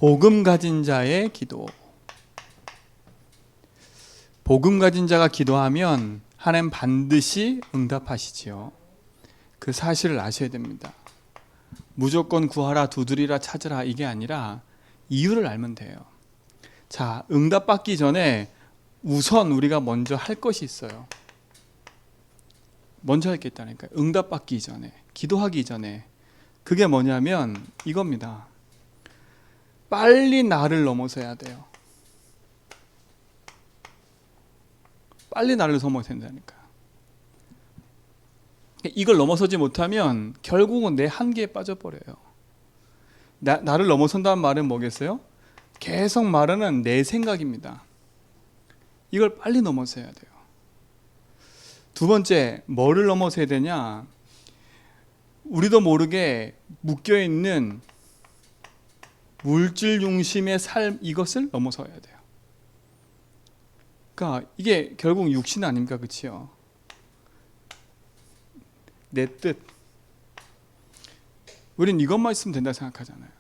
복음 가진 자의 기도. 복음 가진 자가 기도하면 하나님 반드시 응답하시지요. 그 사실을 아셔야 됩니다. 무조건 구하라, 두드리라, 찾으라 이게 아니라 이유를 알면 돼요. 자, 응답받기 전에 우선 우리가 먼저 할 것이 있어요. 먼저 할 게 있다니까요. 응답받기 전에, 기도하기 전에. 그게 뭐냐면 이겁니다. 빨리 나를 넘어서야 돼요. 빨리 나를 넘어서야 된다니까요. 이걸 넘어서지 못하면 결국은 내 한계에 빠져버려요. 나를 넘어선다는 말은 뭐겠어요? 계속 말하는 내 생각입니다. 이걸 빨리 넘어서야 돼요. 두 번째, 뭐를 넘어서야 되냐? 우리도 모르게 묶여있는 물질 중심의 삶, 이것을 넘어서야 돼요. 그러니까 이게 결국 육신 아닙니까? 그치요? 내 뜻. 우린 이것만 있으면 된다 생각하잖아요.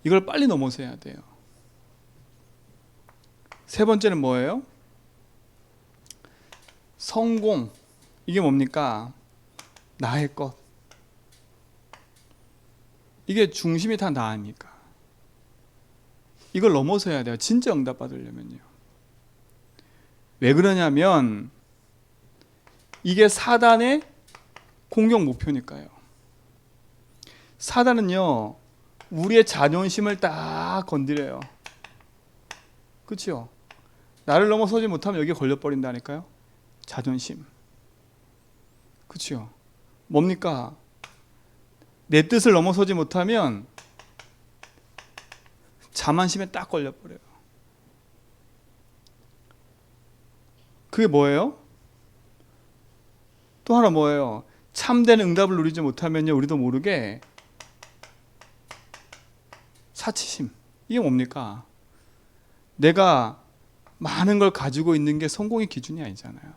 이걸 빨리 넘어서야 돼요. 세 번째는 뭐예요? 성공. 이게 뭡니까? 나의 것. 이게 중심이 다 나 아닙니까? 이걸 넘어서야 돼요. 진짜 응답 받으려면요. 왜 그러냐면 이게 사단의 공격 목표니까요. 사단은요, 우리의 자존심을 딱 건드려요. 그렇죠? 나를 넘어서지 못하면 여기에 걸려버린다니까요. 자존심. 그렇죠? 뭡니까? 내 뜻을 넘어서지 못하면 자만심에 딱 걸려버려요. 그게 뭐예요? 또 하나 뭐예요? 참된 응답을 누리지 못하면요, 우리도 모르게 사치심. 이게 뭡니까? 내가 많은 걸 가지고 있는 게 성공의 기준이 아니잖아요.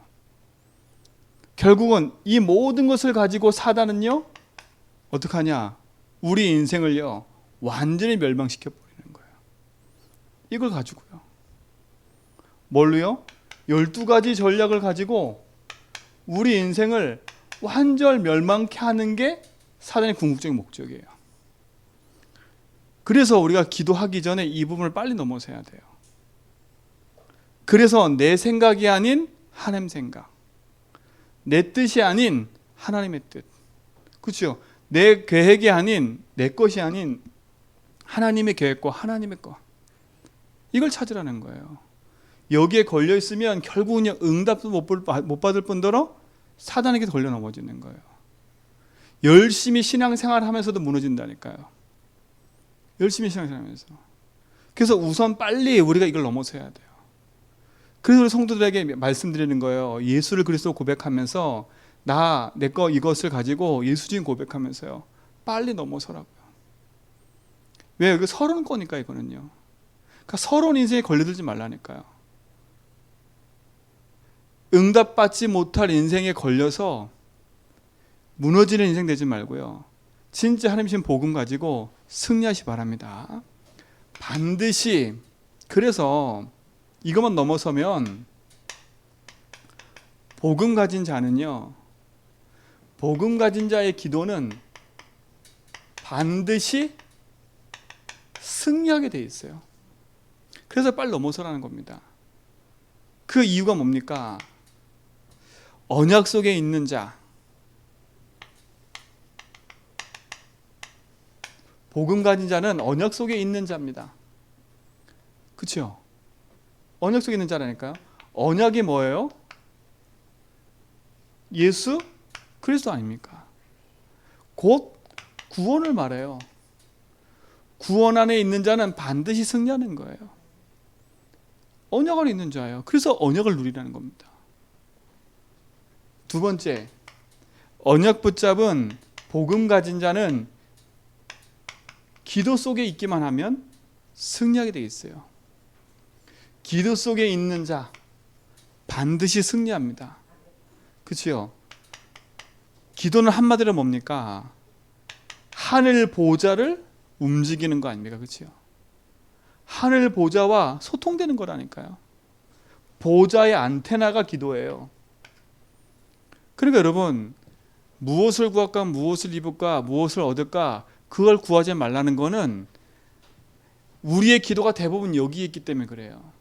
결국은 이 모든 것을 가지고 사단은요, 어떡하냐? 우리 인생을요, 완전히 멸망시켜 버리는 거예요. 이걸 가지고요. 뭘로요? 12가지 전략을 가지고 우리 인생을 완전 멸망케 하는 게 사단의 궁극적인 목적이에요. 그래서 우리가 기도하기 전에 이 부분을 빨리 넘어서야 돼요. 그래서 내 생각이 아닌 하나님 생각, 내 뜻이 아닌 하나님의 뜻, 그렇죠? 내 계획이 아닌, 내 것이 아닌 하나님의 계획과 하나님의 것, 이걸 찾으라는 거예요. 여기에 걸려 있으면 결국은 응답도 못 받을 뿐더러 사단에게 걸려 넘어지는 거예요. 열심히 신앙생활 하면서도 무너진다니까요. 열심히 신앙생활하면서. 그래서 우선 빨리 우리가 이걸 넘어서야 돼요. 그래서 우리 성도들에게 말씀드리는 거예요. 예수를 그리스도 고백하면서 내 거 이것을 가지고 예수님 고백하면서요, 빨리 넘어서라고요. 왜? 이거 서러운 거니까 이거는요. 그러니까 서러운 인생에 걸려들지 말라니까요. 응답받지 못할 인생에 걸려서 무너지는 인생 되지 말고요. 진짜 하나님 주신 복음 가지고 승리하시 바랍니다. 반드시. 그래서 이것만 넘어서면 복음 가진 자는요, 복음 가진 자의 기도는 반드시 승리하게 돼 있어요. 그래서 빨리 넘어서라는 겁니다. 그 이유가 뭡니까? 언약 속에 있는 자, 복음 가진 자는 언약 속에 있는 자입니다. 그렇죠? 언약 속에 있는 자라니까요. 언약이 뭐예요? 예수 그리스도 아닙니까? 곧 구원을 말해요. 구원 안에 있는 자는 반드시 승리하는 거예요. 언약 안에 있는 자예요. 그래서 언약을 누리라는 겁니다. 두 번째, 언약 붙잡은 복음 가진 자는 기도 속에 있기만 하면 승리하게 되어 있어요. 기도 속에 있는 자 반드시 승리합니다. 그렇죠? 기도는 한마디로 뭡니까? 하늘 보좌를 움직이는 거 아닙니까? 그렇죠? 하늘 보좌와 소통되는 거라니까요. 보좌의 안테나가 기도예요. 그러니까 여러분, 무엇을 구할까, 무엇을 입을까, 무엇을 얻을까, 그걸 구하지 말라는 거는 우리의 기도가 대부분 여기에 있기 때문에 그래요.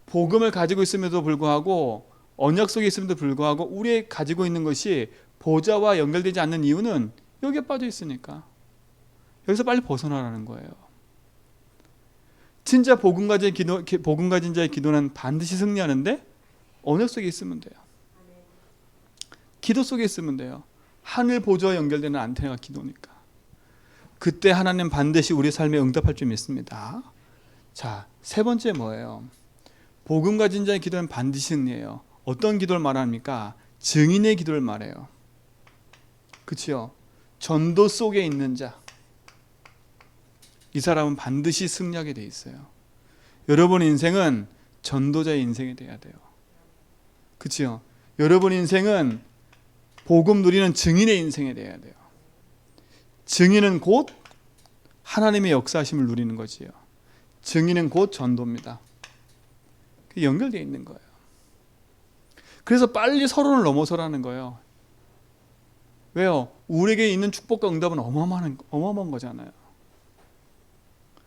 복음을 가지고 있음에도 불구하고, 언약 속에 있음에도 불구하고 우리의 가지고 있는 것이 보좌와 연결되지 않는 이유는 여기에 빠져 있으니까. 여기서 빨리 벗어나라는 거예요. 진짜 복음 가진 자의 기도는 반드시 승리하는데 언약 속에 있으면 돼요. 기도 속에 있으면 돼요. 하늘 보좌와 연결되는 안테나가 기도니까. 그때 하나님 반드시 우리 삶에 응답할 줄 믿습니다. 자, 세 번째 뭐예요? 복음 가진 자의 기도는 반드시 승리해요. 어떤 기도를 말합니까? 증인의 기도를 말해요. 그렇죠? 전도 속에 있는 자, 이 사람은 반드시 승리하게 돼 있어요. 여러분 인생은 전도자의 인생이 돼야 돼요. 그렇죠? 여러분 인생은 복음 누리는 증인의 인생이 돼야 돼요. 증인은 곧 하나님의 역사하심을 누리는 거지요. 증인은 곧 전도입니다. 그게 연결되어 있는 거예요. 그래서 빨리 서론을 넘어서라는 거예요. 왜요? 우리에게 있는 축복과 응답은 어마어마한 거잖아요.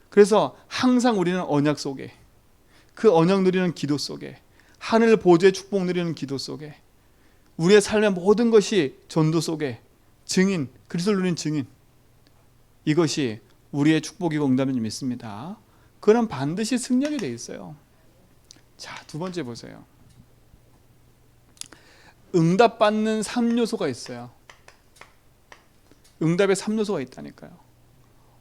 그래서 항상 우리는 언약 속에, 그 언약 누리는 기도 속에, 하늘 보좌의 축복 누리는 기도 속에, 우리의 삶의 모든 것이 전도 속에, 증인, 그리스도를 누리는 증인, 이것이 우리의 축복이고 응답인 줄 믿습니다. 그럼 반드시 승리하게 돼 있어요. 자, 두 번째 보세요. 응답받는 3요소가 있어요. 응답의 3요소가 있다니까요.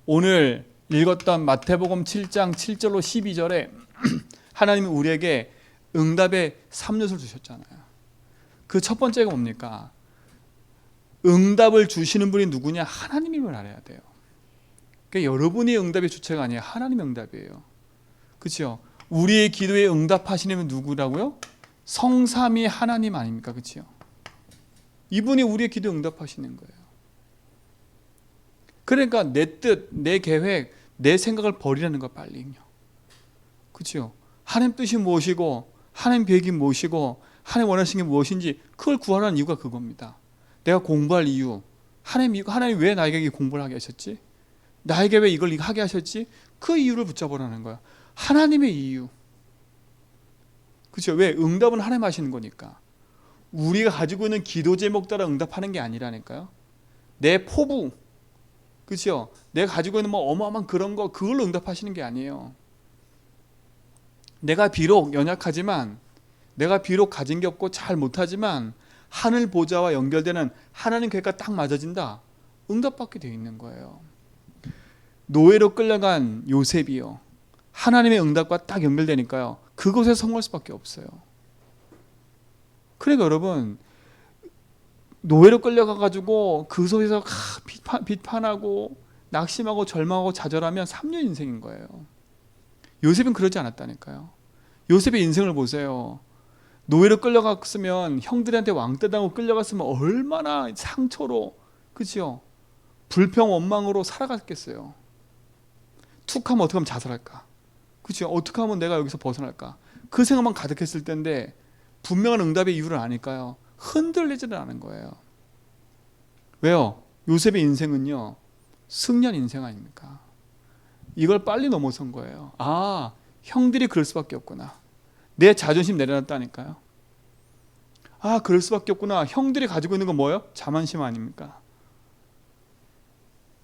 오늘 읽었던 마태복음 7장 7절로 12절에 하나님이 우리에게 응답의 3요소를 주셨잖아요. 그 첫 번째가 뭡니까? 응답을 주시는 분이 누구냐? 하나님임을 알아야 돼요. 그러니까 여러분이 응답의 주체가 아니에요. 하나님의 응답이에요. 그렇죠? 우리의 기도에 응답하시는 분은 누구라고요? 성삼위 하나님 아닙니까? 그렇죠? 이분이 우리의 기도에 응답하시는 거예요. 그러니까 내 뜻, 내 계획, 내 생각을 버리라는 거 빨리요. 그렇죠? 하나님 뜻이 무엇이고 하나님 계획이 무엇이고 하나님 원하시는 게 무엇인지 그걸 구하라는 이유가 그겁니다. 내가 공부할 이유, 하나님 왜 나에게 공부를 하게 하셨지? 나에게 왜 이걸 하게 하셨지? 그 이유를 붙잡으라는 거야. 하나님의 이유. 그렇죠? 왜? 응답은 하나님 하시는 거니까. 우리가 가지고 있는 기도 제목 따라 응답하는 게 아니라니까요. 내 포부, 그렇죠? 내가 가지고 있는 뭐 어마어마한 그런 거, 그걸로 응답하시는 게 아니에요. 내가 비록 연약하지만, 내가 비록 가진 게 없고 잘 못하지만 하늘 보좌와 연결되는 하나님 계획과 딱 맞아진다. 응답받게 되어 있는 거예요. 노예로 끌려간 요셉이요. 하나님의 응답과 딱 연결되니까요. 그곳에 성공할 수밖에 없어요. 그러니까 여러분, 노예로 끌려가가지고 그 속에서 비판하고 낙심하고 절망하고 좌절하면 3년 인생인 거예요. 요셉은 그러지 않았다니까요. 요셉의 인생을 보세요. 노예로 끌려갔으면 형들한테 왕따당하고 끌려갔으면 얼마나 상처로, 그렇죠? 불평 원망으로 살아갔겠어요. 툭 하면 어떻게 하면 자살할까? 그렇죠? 어떻게 하면 내가 여기서 벗어날까? 그 생각만 가득했을 텐데 분명한 응답의 이유를 아니까요. 흔들리지는 않은 거예요. 왜요? 요셉의 인생은요, 승리한 인생 아닙니까? 이걸 빨리 넘어선 거예요. 아, 형들이 그럴 수밖에 없구나. 내 자존심 내려놨다니까요. 아, 그럴 수밖에 없구나. 형들이 가지고 있는 건 뭐예요? 자만심 아닙니까?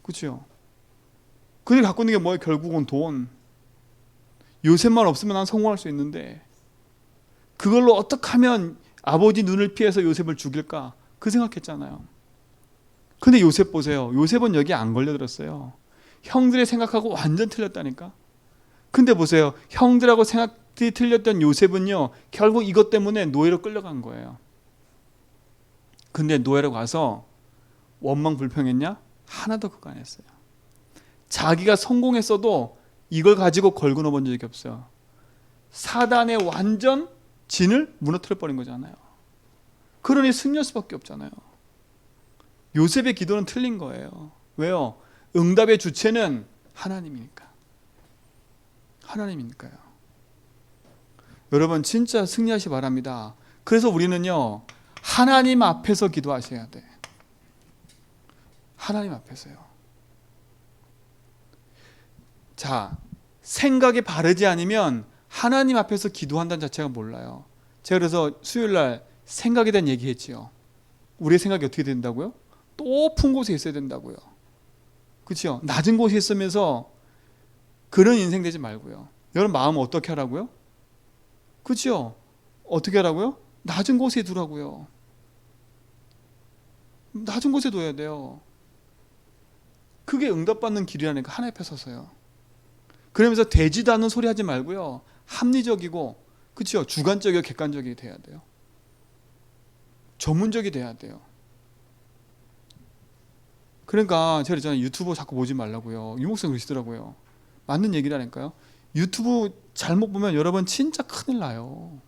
그렇죠? 그들이 갖고 있는 게 뭐예요? 결국은 돈. 요셉만 없으면 난 성공할 수 있는데 그걸로 어떻게 하면 아버지 눈을 피해서 요셉을 죽일까? 그 생각했잖아요. 근데 요셉 보세요. 요셉은 여기 안 걸려들었어요. 형들의 생각하고 완전 틀렸다니까. 근데 보세요. 형들하고 생각이 틀렸던 요셉은요, 결국 이것 때문에 노예로 끌려간 거예요. 근데 노예로 가서 원망 불평했냐? 하나도 그거 안 했어요. 자기가 성공했어도 이걸 가지고 걸고 넘어본 적이 없어요. 사단의 완전 진을 무너뜨려 버린 거잖아요. 그러니 승리할 수밖에 없잖아요. 요셉의 기도는 틀린 거예요. 왜요? 응답의 주체는 하나님이니까. 하나님이니까요. 여러분 진짜 승리하시 바랍니다. 그래서 우리는요, 하나님 앞에서 기도하셔야 돼. 하나님 앞에서요. 자, 생각이 바르지 않으면 하나님 앞에서 기도한다는 자체가 몰라요. 제가 그래서 수요일날 생각에 대한 얘기했지요. 우리의 생각이 어떻게 된다고요? 높은 곳에 있어야 된다고요. 그렇죠? 낮은 곳에 있으면서 그런 인생 되지 말고요. 여러분 마음 어떻게 하라고요? 그렇죠? 어떻게 하라고요? 낮은 곳에 두라고요. 낮은 곳에 둬야 돼요. 그게 응답받는 길이라니까, 하나님 앞에 서서요. 그러면서 되지도 않는 소리 하지 말고요. 합리적이고, 그렇죠? 주관적이고 객관적이 돼야 돼요. 전문적이 돼야 돼요. 그러니까 제가 그랬잖아요. 유튜브 자꾸 보지 말라고요. 유목사님 그러시더라고요. 맞는 얘기라니까요. 유튜브 잘못 보면 여러분 진짜 큰일 나요.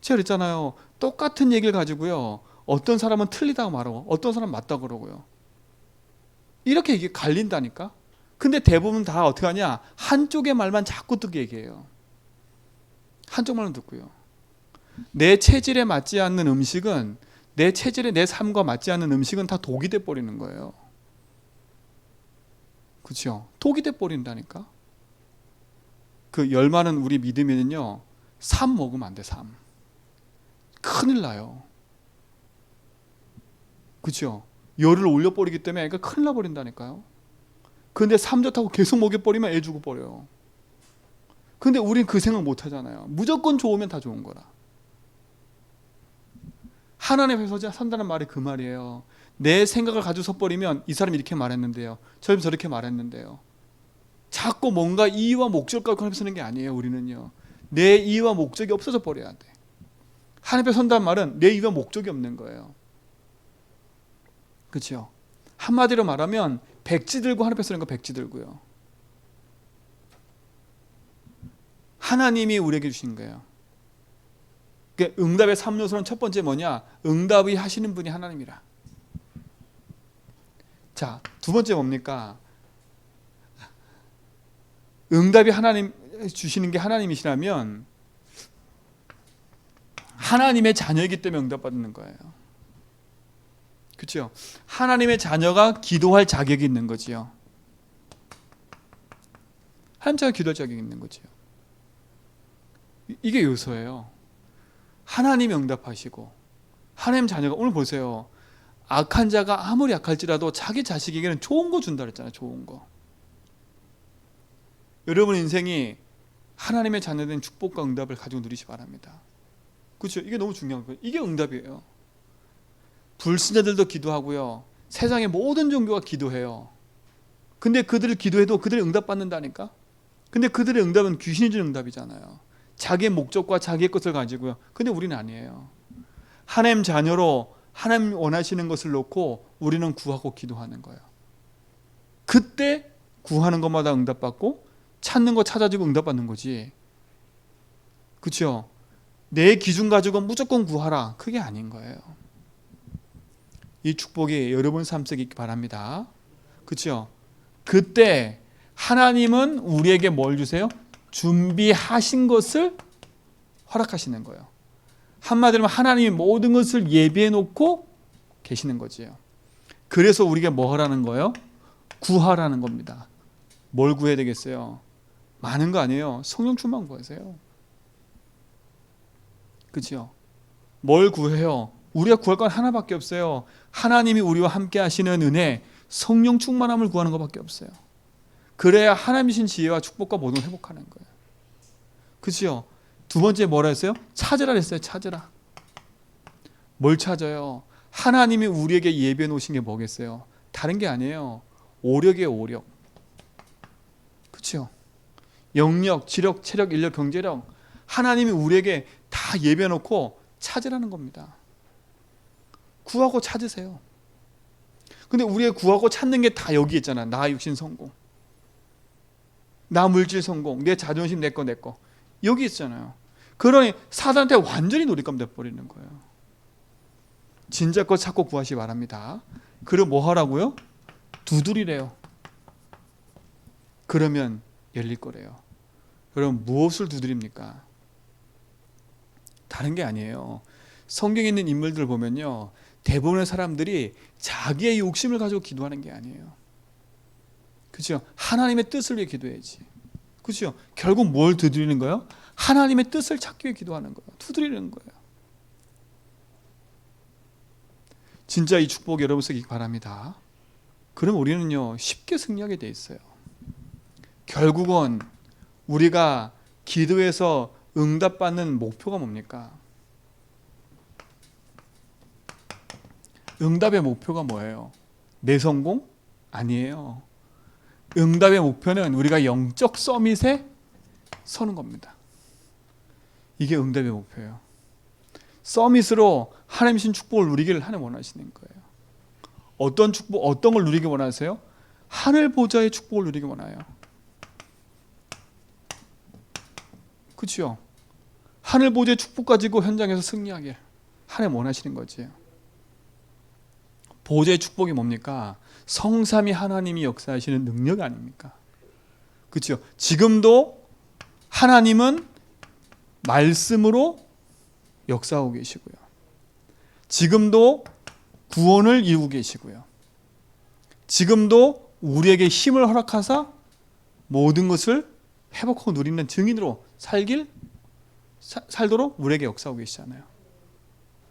제가 그랬잖아요. 똑같은 얘기를 가지고요, 어떤 사람은 틀리다고 말하고 어떤 사람은 맞다고 그러고요. 이렇게 이게 갈린다니까. 근데 대부분 다 어떻게 하냐, 한쪽의 말만 자꾸 듣게 얘기해요. 한쪽 말만 듣고요. 내 체질에 맞지 않는 음식은, 내 체질에 내 삶과 맞지 않는 음식은 다 독이 돼 버리는 거예요. 그렇죠? 독이 돼 버린다니까. 그 열 많은 우리 믿음에는요, 삶 먹으면 안 돼. 삶 큰일 나요. 그렇죠? 열을 올려버리기 때문에 애가 큰일 나버린다니까요. 근데 삶 좋다고 계속 먹여버리면 애 죽어버려요. 근데 우린 그 생각 못 하잖아요. 무조건 좋으면 다 좋은 거라. 하나님 앞에서 산다는 말이 그 말이에요. 내 생각을 가지고 섰버리면 이 사람이 이렇게 말했는데요, 저 사람이 저렇게 말했는데요. 자꾸 뭔가 이유와 목적을 갖고 서는 게 아니에요. 우리는요, 내 이유와 목적이 없어져 버려야 돼. 하나님 앞에 선다는 말은 내 이유와 목적이 없는 거예요. 그렇죠? 한마디로 말하면 백지 들고 하나님 앞에 서는 거, 백지 들고요. 하나님이 우리에게 주신 거예요. 그러니까 응답의 3요소는 첫 번째 뭐냐? 응답이 하시는 분이 하나님이라. 자, 두 번째 뭡니까? 응답이 하나님 주시는 게 하나님이시라면 하나님의 자녀이기 때문에 응답받는 거예요. 그렇죠? 하나님의 자녀가 기도할 자격이 있는 거지요. 하나님 자녀가 기도할 자격이 있는 거지요. 이게 요소예요. 하나님이 응답하시고, 하나님 자녀가, 오늘 보세요. 악한 자가 아무리 약할지라도 자기 자식에게는 좋은 거 준다 그랬잖아요. 좋은 거. 여러분 인생이 하나님의 자녀된 축복과 응답을 가지고 누리시 바랍니다. 그렇죠? 이게 너무 중요한 거예요. 이게 응답이에요. 불신자들도 기도하고요, 세상의 모든 종교가 기도해요. 근데 그들을 기도해도 그들이 응답받는다니까. 근데 그들의 응답은 귀신이 주는 응답이잖아요. 자기의 목적과 자기의 것을 가지고요. 근데 우리는 아니에요. 하나님 자녀로 하나님 원하시는 것을 놓고 우리는 구하고 기도하는 거예요. 그때 구하는 것마다 응답받고, 찾는 거 찾아지고 응답받는 거지. 그렇죠? 내 기준 가지고 무조건 구하라, 그게 아닌 거예요. 이 축복이 여러분 삶 속에 있기 바랍니다. 그렇죠? 그때 하나님은 우리에게 뭘 주세요? 준비하신 것을 허락하시는 거예요. 한마디로 하나님이 모든 것을 예비해 놓고 계시는 거지요. 그래서 우리가 뭐 하라는 거예요? 구하라는 겁니다. 뭘 구해야 되겠어요? 많은 거 아니에요. 성령 충만 구하세요. 그렇죠? 뭘 구해요? 우리가 구할 건 하나밖에 없어요. 하나님이 우리와 함께 하시는 은혜, 성령 충만함을 구하는 것밖에 없어요. 그래야 하나님이신 지혜와 축복과 모든 걸 회복하는 거예요. 그렇죠? 두 번째 뭐라 했어요? 찾으라 했어요. 찾으라. 뭘 찾아요? 하나님이 우리에게 예비해 놓으신 게 뭐겠어요? 다른 게 아니에요. 오력이에요. 오력. 그렇죠? 영력, 지력, 체력, 인력, 경제력, 하나님이 우리에게 다 예비해 놓고 찾으라는 겁니다. 구하고 찾으세요. 근데 우리가 구하고 찾는 게 다 여기 있잖아. 나 육신 성공, 나 물질 성공, 내 자존심, 내 거. 여기 있잖아요. 그러니 사단한테 완전히 놀잇감 돼버리는 거예요. 진짜 거 찾고 구하시 바랍니다. 그리고 뭐 하라고요? 두드리래요. 그러면 열릴 거래요. 여러분, 무엇을 두드립니까? 다른 게 아니에요. 성경에 있는 인물들 보면요, 대부분의 사람들이 자기의 욕심을 가지고 기도하는 게 아니에요. 그렇죠? 하나님의 뜻을 위해 기도해야지. 그렇죠? 결국 뭘 두드리는 거예요? 하나님의 뜻을 찾기 위해 기도하는 거예요. 두드리는 거예요. 진짜 이 축복 여러분 쓰기 바랍니다. 그럼 우리는요, 쉽게 승리하게 돼 있어요. 결국은 우리가 기도해서 응답받는 목표가 뭡니까? 응답의 목표가 뭐예요? 내 성공? 아니에요. 응답의 목표는 우리가 영적 서밋에 서는 겁니다. 이게 응답의 목표예요. 서밋으로 하나님 신 축복을 누리기를 하나님 원하시는 거예요. 어떤 축복, 어떤 걸 누리기 원하세요? 하늘 보좌의 축복을 누리기 원해요. 그렇죠? 하늘 보좌의 축복 가지고 현장에서 승리하게 하나님 원하시는 거지. 보좌의 축복이 뭡니까? 성삼위 하나님이 역사하시는 능력 아닙니까? 그렇죠? 지금도 하나님은 말씀으로 역사하고 계시고요. 지금도 구원을 이루고 계시고요. 지금도 우리에게 힘을 허락하사 모든 것을 회복하고 누리는 증인으로 살도록 우리에게 역사하고 계시잖아요.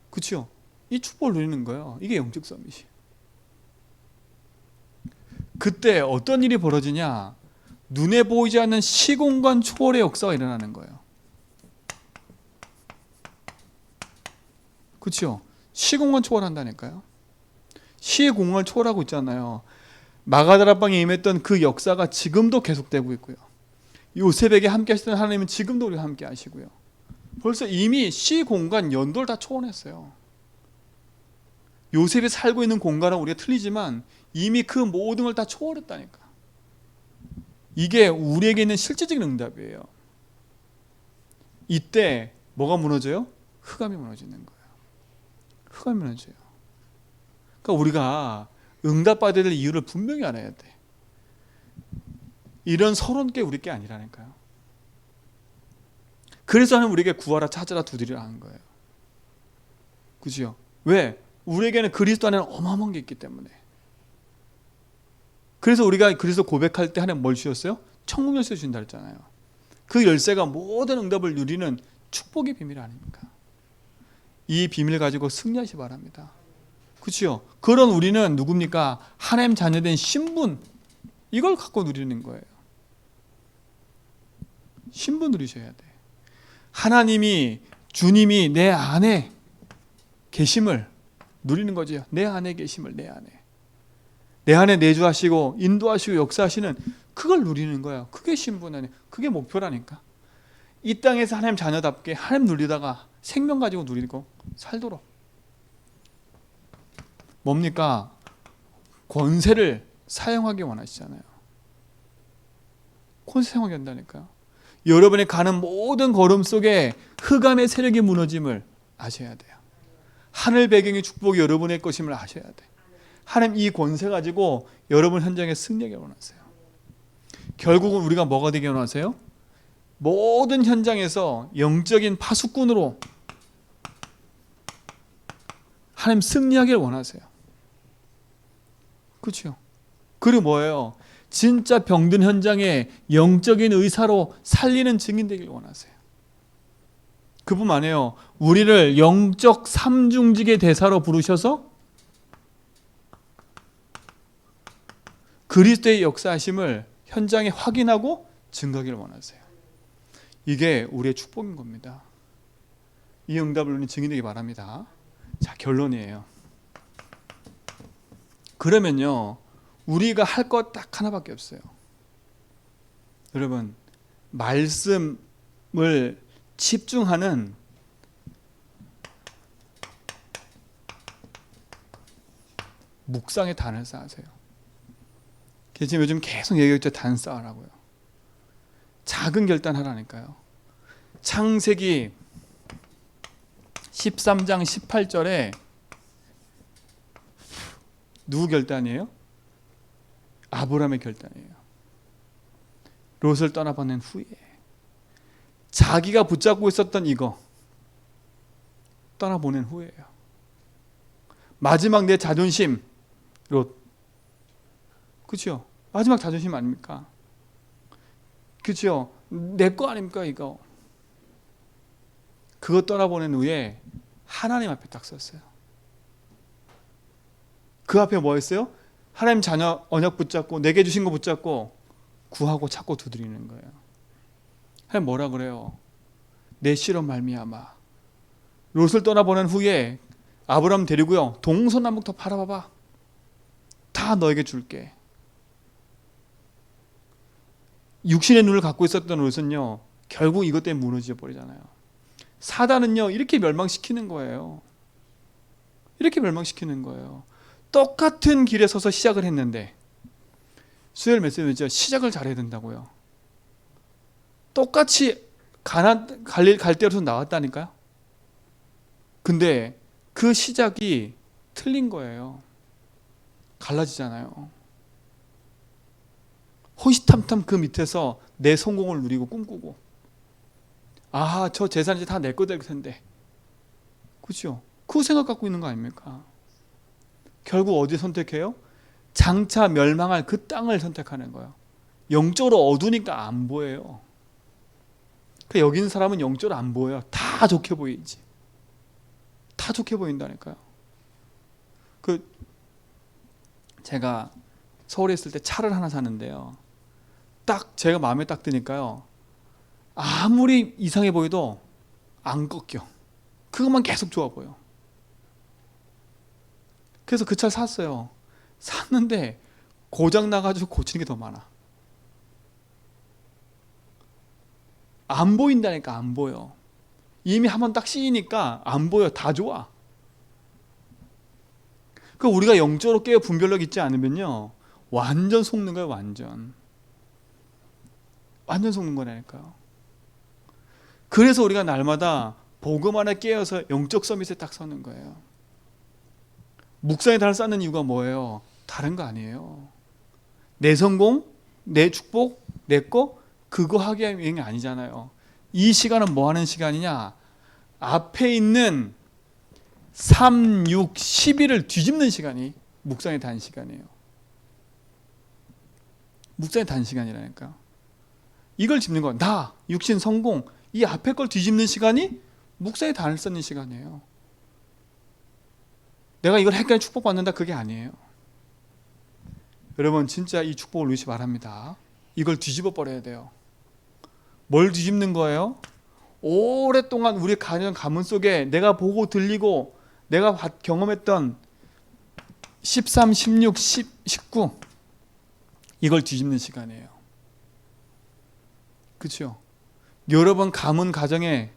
그렇죠? 이 축복을 누리는 거예요. 이게 영적 서밋이. 그때 어떤 일이 벌어지냐? 눈에 보이지 않는 시공간 초월의 역사가 일어나는 거예요. 그렇죠? 시공간 초월한다니까요. 시공간을 초월하고 있잖아요. 마가다락방에 임했던 그 역사가 지금도 계속되고 있고요. 요셉에게 함께 하시던 하나님은 지금도 우리와 함께 하시고요. 벌써 이미 시공간 연도를 다 초월했어요. 요셉이 살고 있는 공간은 우리가 틀리지만 이미 그 모든 걸 다 초월했다니까. 이게 우리에게 있는 실제적인 응답이에요. 이때 뭐가 무너져요? 흑암이 무너지는 거예요. 흑암이 무너져요. 그러니까 우리가 응답받아야 될 이유를 분명히 알아야 돼. 이런 서론 게 우리 게 아니라니까요. 그래서 하나님 우리에게 구하라, 찾으라, 두드리라 하는 거예요. 그죠? 왜? 우리에게는 그리스도 안에는 어마어마한 게 있기 때문에. 그래서 우리가 그리스도 고백할 때 하나님 뭘 주셨어요? 천국 열쇠 주신다 했잖아요. 그 열쇠가 모든 응답을 누리는 축복의 비밀 아닙니까? 이 비밀 가지고 승리하시 바랍니다. 그렇죠? 그런 우리는 누굽니까? 하나님 자녀된 신분, 이걸 갖고 누리는 거예요. 신분 누리셔야 돼. 하나님이, 주님이 내 안에 계심을 누리는 거죠. 내 안에 계심을, 내 안에 내주하시고 인도하시고 역사하시는 그걸 누리는 거예요. 그게 신분 아니에요. 그게 목표라니까. 이 땅에서 하나님 자녀답게 하나님 누리다가 생명 가지고 누리고 살도록. 뭡니까? 권세를 사용하기 원하시잖아요. 권세 사용하게 한다니까요. 여러분이 가는 모든 걸음 속에 흑암의 세력이 무너짐을 아셔야 돼요. 하늘 배경의 축복이 여러분의 것임을 아셔야 돼. 하나님 이 권세 가지고 여러분 현장에 승리하게 원하세요. 결국은 우리가 뭐가 되게 원하세요? 모든 현장에서 영적인 파수꾼으로 하나님 승리하길 원하세요. 그렇죠? 그리고 뭐예요? 진짜 병든 현장에 영적인 의사로 살리는 증인 되길 원하세요. 그뿐만 아니에요. 우리를 영적 삼중직의 대사로 부르셔서 그리스도의 역사하심을 현장에 확인하고 증거하기를 원하세요. 이게 우리의 축복인 겁니다. 이 응답을 우리는 증인되기 바랍니다. 자, 결론이에요. 그러면요, 우리가 할 것 딱 하나밖에 없어요. 여러분, 말씀을 집중하는 묵상의 단을 쌓으세요. 지금 요즘 계속 얘기했죠. 단 쌓으라고요. 작은 결단하라니까요. 창세기 13장 18절에 누구 결단이에요? 아브라함의 결단이에요. 롯을 떠나보낸 후에 자기가 붙잡고 있었던 이거 떠나보낸 후에요. 마지막 내 자존심, 롯. 그렇죠? 마지막 자존심 아닙니까? 그렇죠? 내 거 아닙니까 이거? 그거 떠나보낸 후에 하나님 앞에 딱 섰어요. 그 앞에 뭐 했어요? 하나님 자녀 언약 붙잡고 내게 주신 거 붙잡고 구하고 찾고 두드리는 거예요. 하나님 뭐라 그래요? 내 씨로 말미암아 롯을 떠나보낸 후에 아브라함 데리고요 동서남북 다 바라봐봐. 다 너에게 줄게. 육신의 눈을 갖고 있었던 롯은요 결국 이것 때문에 무너져 버리잖아요. 사단은요 이렇게 멸망시키는 거예요. 이렇게 멸망시키는 거예요. 똑같은 길에 서서 시작을 했는데 수요일 메시지죠. 시작을 잘해야 된다고요. 똑같이 갈 때로서 나왔다니까요. 근데 그 시작이 틀린 거예요. 갈라지잖아요. 호시탐탐 그 밑에서 내 성공을 누리고 꿈꾸고 아, 저 재산이 다 내 거 될 텐데. 그렇죠? 그 생각 갖고 있는 거 아닙니까? 결국 어디 선택해요? 장차 멸망할 그 땅을 선택하는 거예요. 영적으로 어두우니까 안 보여요. 그 여기 있는 사람은 영적으로 안 보여요. 다 좋게 보이지. 다 좋게 보인다니까요. 제가 서울에 있을 때 차를 하나 샀는데요. 딱 제가 마음에 딱 드니까요. 아무리 이상해 보여도 안 꺾여. 그것만 계속 좋아 보여. 그래서 그 차를 샀어요. 샀는데 고장 나가지고 고치는 게 더 많아. 안 보인다니까. 안 보여. 이미 한번 딱 씌이니까 안 보여. 다 좋아. 그 우리가 영적으로 깨어 분별력 있지 않으면요 완전 속는 거예요. 완전 속는 거라니까요. 그래서 우리가 날마다 복음 안에 깨어서 영적 서밋에 딱 서는 거예요. 묵상의 달을 쌓는 이유가 뭐예요? 다른 거 아니에요. 내 성공, 내 축복, 내 거 그거 하기 위한 게 아니잖아요. 이 시간은 뭐 하는 시간이냐? 앞에 있는 3, 6, 11을 뒤집는 시간이 묵상의 단 시간이에요. 묵상의 단 시간이라니까요. 이걸 짚는 거, 나, 육신, 성공, 이 앞에 걸 뒤집는 시간이 묵상의 단을 쌓는 시간이에요. 내가 이걸 했기에 축복받는다 그게 아니에요. 여러분 진짜 이 축복을 놓치지 바랍니다. 이걸 뒤집어 버려야 돼요. 뭘 뒤집는 거예요? 오랫동안 우리 가문 속에 내가 보고 들리고 내가 경험했던 13, 16, 19 이걸 뒤집는 시간이에요. 그렇죠? 여러분 가문 가정에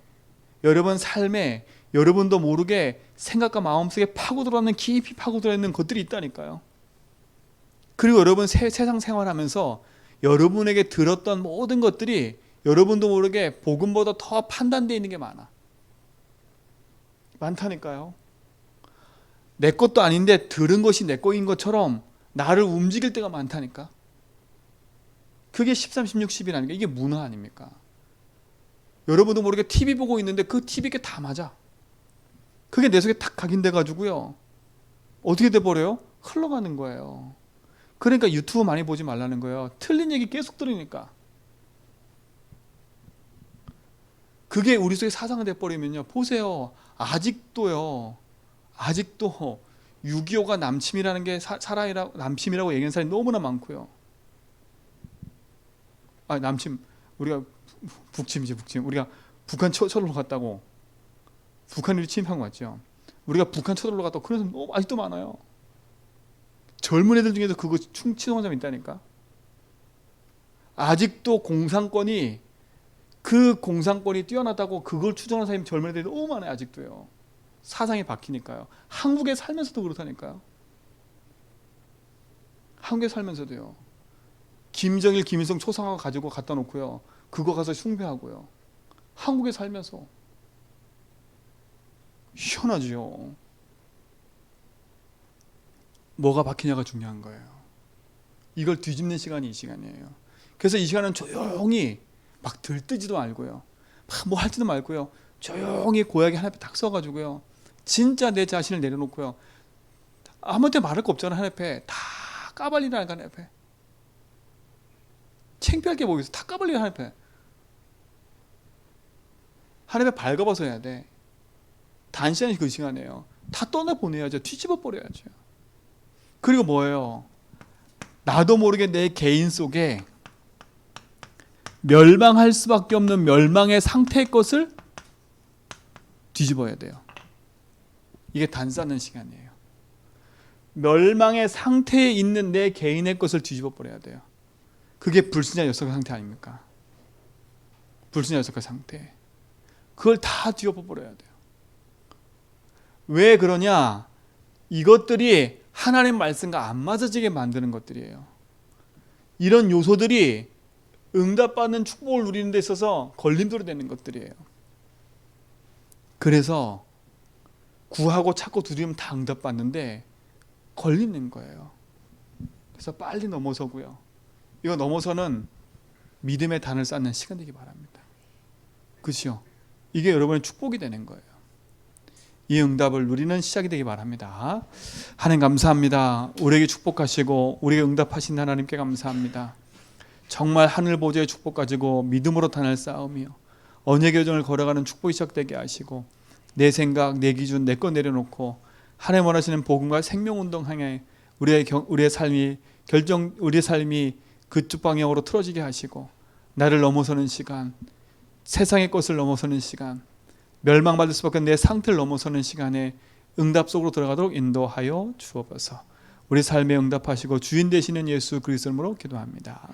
여러분 삶에 여러분도 모르게 생각과 마음속에 파고들어있는 깊이 파고들어있는 것들이 있다니까요. 그리고 여러분 세상 생활하면서 여러분에게 들었던 모든 것들이 여러분도 모르게 복음보다 더 판단되어 있는 게 많다니까요. 내 것도 아닌데 들은 것이 내 거인 것처럼 나를 움직일 때가 많다니까. 그게 13, 16, 10이라는 게 이게 문화 아닙니까? 여러분도 모르게 TV 보고 있는데 그 TV가 다 맞아. 그게 내 속에 탁 각인돼 가지고요. 어떻게 돼버려요? 흘러가는 거예요. 그러니까 유튜브 많이 보지 말라는 거예요. 틀린 얘기 계속 들으니까. 그게 우리 속에 사상이 돼버리면요. 보세요. 아직도 6.25가 남침이라는 게 남침이라고 얘기하는 사람이 너무나 많고요. 남침, 우리가 북침이지, 북침. 우리가 북한 쳐들러 갔다고. 북한이 침입한 거 같죠. 우리가 북한 쳐들러 갔다고 그런 사람 너무 아직도 많아요. 젊은 애들 중에도 그거 치동한 사람이 있다니까. 아직도 그 공산권이 뛰어나다고 그걸 추정하는 사람이 젊은 애들이 너무 많아요. 아직도요. 사상이 바뀌니까요. 한국에 살면서도 그렇다니까요. 한국에 살면서도요. 김정일, 김일성 초상화 가지고 갖다 놓고요. 그거 가서 숭배하고요. 한국에 살면서. 희한하죠. 뭐가 바뀌냐가 중요한 거예요. 이걸 뒤집는 시간이 이 시간이에요. 그래서 이 시간은 조용히 막 들뜨지도 말고요. 막 뭐 할지도 말고요. 조용히 고약이 하나님 앞에 딱 서가지고요. 진짜 내 자신을 내려놓고요. 아무한테 말할 거 없잖아. 하나님 앞에 다 까발리라는 하나님 앞에. 창피할 게 뭐겠어. 다 까발리는 하나님 앞에. 하나님 앞에 발가벗어 해야 돼. 단시간이 그 시간이에요. 다 떠나보내야죠. 뒤집어 버려야죠. 그리고 뭐예요? 나도 모르게 내 개인 속에 멸망할 수밖에 없는 멸망의 상태의 것을 뒤집어야 돼요. 이게 단싸는 시간이에요. 멸망의 상태에 있는 내 개인의 것을 뒤집어 버려야 돼요. 그게 불신자 여석의 상태 아닙니까? 불신자 여석의 상태. 그걸 다 뒤집어 버려야 돼요. 왜 그러냐? 이것들이 하나님 말씀과 안 맞아지게 만드는 것들이에요. 이런 요소들이 응답받는 축복을 누리는 데 있어서 걸림돌이 되는 것들이에요. 그래서 구하고 찾고 두드리면 다 응답받는데 걸리는 거예요. 그래서 빨리 넘어서고요. 이거 넘어서는 믿음의 단을 쌓는 시간 되기 바랍니다. 그렇죠? 이게 여러분의 축복이 되는 거예요. 이 응답을 누리는 시작이 되기 바랍니다. 하나님 감사합니다. 우리에게 축복하시고 우리에게 응답하신 하나님께 감사합니다. 정말 하늘 보좌의 축복 가지고 믿음으로 단을 쌓으며 언약의 여정을 걸어가는 축복이 시작되게 하시고 내 생각, 내 기준, 내 것 내려놓고 하나님 원하시는 복음과 생명운동 향해 우리의 삶이 그쪽 방향으로 틀어지게 하시고 나를 넘어서는 시간, 세상의 것을 넘어서는 시간, 멸망받을 수밖에 없는 내 상태를 넘어서는 시간에 응답 속으로 들어가도록 인도하여 주옵소서. 우리 삶에 응답하시고 주인 되시는 예수 그리스도 이름으로 기도합니다.